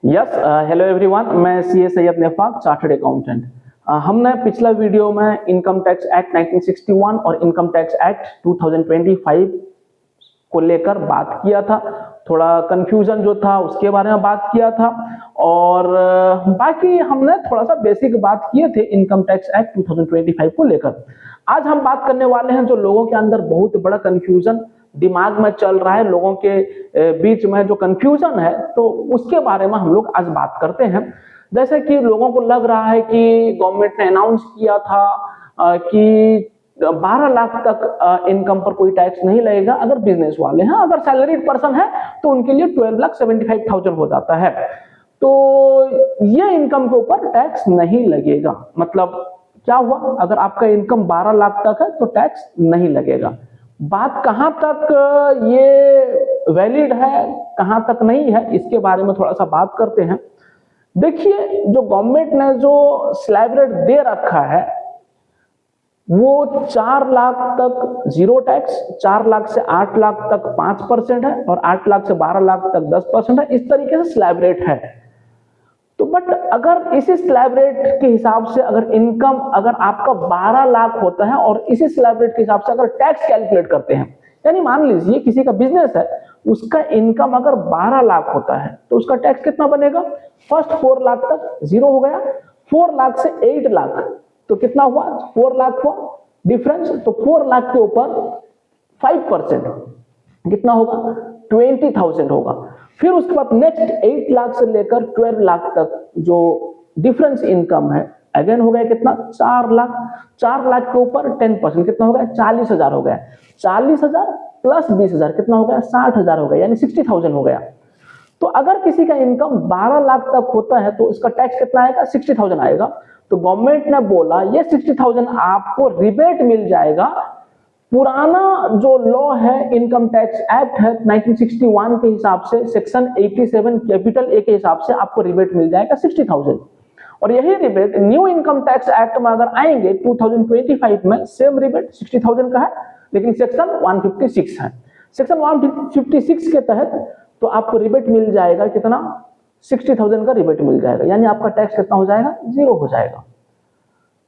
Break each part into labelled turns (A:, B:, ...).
A: Yes, hello everyone, मैं CA Syed नेफाक, chartered accountant. हमने पिछला वीडियो में इनकम टैक्स एक्ट 1961 और इनकम टैक्स एक्ट 2025 को लेकर बात किया था। थोड़ा कंफ्यूजन जो था उसके बारे में बात किया था और बाकी हमने थोड़ा सा बेसिक बात किए थे इनकम टैक्स एक्ट 2025 को लेकर। आज हम बात करने वाले हैं जो लोगों के अंदर बहुत बड़ा कंफ्यूजन दिमाग में चल रहा है, लोगों के बीच में जो कंफ्यूजन है, तो उसके बारे में हम लोग आज बात करते हैं। जैसे कि लोगों को लग रहा है कि गवर्नमेंट ने अनाउंस किया था कि 12 लाख तक इनकम पर कोई टैक्स नहीं लगेगा अगर बिजनेस वाले हैं। अगर सैलरीड पर्सन है तो उनके लिए 12,75,000 हो जाता है। तो ये इनकम के ऊपर टैक्स नहीं लगेगा। मतलब क्या हुआ, अगर आपका इनकम 12 लाख तक है तो टैक्स नहीं लगेगा। बात कहां तक ये वैलिड है, कहां तक नहीं है, इसके बारे में थोड़ा सा बात करते हैं। देखिए, जो गवर्नमेंट ने जो स्लैब रेट दे रखा है वो 4 लाख तक जीरो टैक्स, 4 लाख से 8 लाख तक 5% है और 8 लाख से 12 लाख तक 10% है। इस तरीके से स्लैब रेट है। तो बट अगर इसी स्लैब रेट के हिसाब से अगर इनकम अगर आपका 12 लाख होता है और इसी स्लैब रेट के हिसाब से अगर टैक्स कैलकुलेट करते हैं, यानी मान लीजिए किसी का बिजनेस है, उसका इनकम अगर 12 लाख होता है तो उसका टैक्स कितना बनेगा? फर्स्ट 4 लाख तक जीरो हो गया, 4 लाख से 8 लाख तो कितना हुआ? 4 लाख हुआ डिफरेंस। तो 4 लाख के ऊपर 5% कितना होगा? 20,000 होगा। फिर उसके बाद नेक्स्ट 8 लाख से लेकर 12 लाख तक जो डिफरेंस इनकम है अगेन हो गया कितना? 4 लाख। 4 लाख के ऊपर 10% कितना हो गया? 40,000 हो गया। 40,000 प्लस 20,000 कितना हो गया? 60,000 हो गया, यानी 60,000 हो गया। तो अगर किसी का इनकम 12 लाख तक होता है तो इसका टैक्स कितना आएगा? 60,000 आएगा। तो गवर्नमेंट ने बोला ये 60,000 आपको रिबेट मिल जाएगा। पुराना जो लॉ है, इनकम टैक्स एक्ट है 1961 के हिसाब से, सेक्शन 87 कैपिटल ए के हिसाब से आपको रिबेट मिल जाएगा 60,000। और यही rebate new income tax act में अगर आएंगे 2025 में, सेम रिबेट 60,000 का है, लेकिन सेक्शन 156 है। सेक्शन 156 के तहत तो आपको रिबेट मिल जाएगा कितना? 60,000 का रिबेट मिल जाएगा, यानी आपका टैक्स कितना हो जाएगा? जीरो हो जाएगा।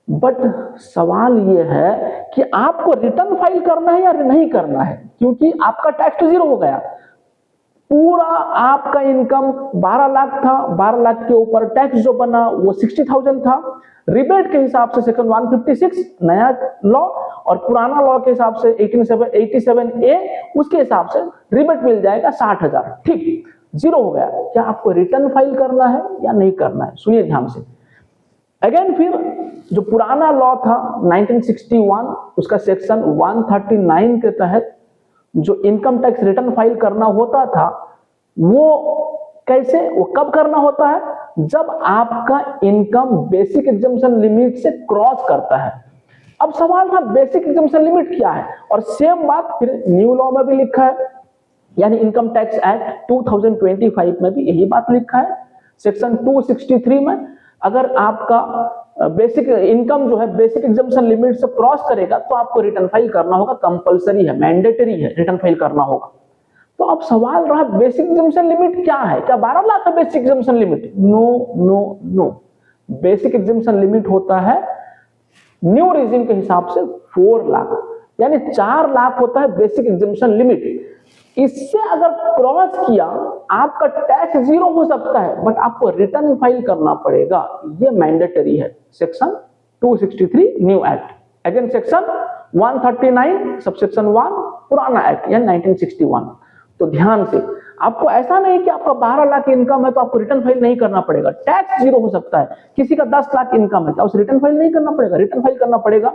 A: बट सवाल यह है कि आपको रिटर्न फाइल करना है या नहीं करना है, क्योंकि आपका टैक्स तो जीरो हो गया। पूरा आपका इनकम 12 लाख था, 12 लाख के ऊपर टैक्स जो बना वो 60,000 था। रिबेट के हिसाब से सेक्शन 156 नया लॉ और पुराना लॉ के हिसाब से 87A उसके हिसाब से रिबेट मिल जाएगा 60,000। ठीक, जीरो हो गया। क्या आपको रिटर्न फाइल करना है या नहीं करना है? सुनिए ध्यान से। अगेन फिर जो पुराना लॉ था 1961 उसका सेक्शन 139 के तहत जो इनकम टैक्स रिटर्न फाइल करना होता था वो कैसे, वो कब करना होता है? जब आपका इनकम बेसिक एग्जम्पशन लिमिट से क्रॉस करता है। अब सवाल था बेसिक एग्जम्पशन लिमिट क्या है, और सेम बात फिर न्यू लॉ में भी लिखा है, यानी इनकम टैक्स एक्ट 2025 में भी यही बात लिखा है। सेक्शन 263 में अगर आपका बेसिक इनकम जो है बेसिक एग्जम्पशन लिमिट से क्रॉस करेगा तो आपको रिटर्न फाइल करना होगा, कंपलसरी है, मैंडेटरी है, रिटर्न फाइल करना होगा। तो अब सवाल रहा बेसिक एग्जम्पशन लिमिट क्या है? क्या 12 लाख है basic exemption limit? No no no, basic exemption limit होता है न्यू रिजिम के हिसाब से 4 लाख, यानी 4 लाख होता है बेसिक एग्जम्पशन लिमिट। इससे अगर क्रॉस किया आपका टैक्स जीरो हो सकता है, बट आपको रिटर्न फाइल करना पड़ेगा, ये मैंडेटरी है। Section 263 new act, again section 139 subsection 1 पुराना एक्ट यानी 1961। तो ध्यान से, आपको ऐसा नहीं कि आपका 12 लाख इनकम है तो आपको रिटर्न फाइल नहीं करना पड़ेगा, टैक्स जीरो हो सकता है। किसी का 10 लाख इनकम है, क्या उसे रिटर्न फाइल नहीं करना पड़ेगा? रिटर्न फाइल करना पड़ेगा,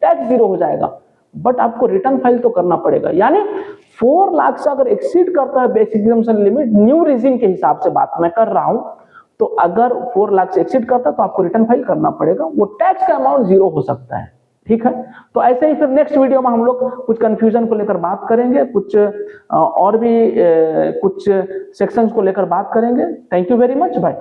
A: टैक्स जीरो हो जाएगा, बट आपको रिटर्न फाइल तो करना पड़ेगा। यानी 4 लाख से अगर एक्सीड करता है basic exemption limit, new regime के हिसाब से बात मैं कर रहा हूं, तो अगर 4 लाख से एक्सीड करता है तो आपको रिटर्न फाइल करना पड़ेगा, वो टैक्स का अमाउंट जीरो हो सकता है। ठीक है, तो ऐसे ही फिर नेक्स्ट वीडियो में हम लोग कुछ कंफ्यूजन को लेकर बात करेंगे, कुछ और भी कुछ सेक्शंस को लेकर बात करेंगे। Thank you very much, bye.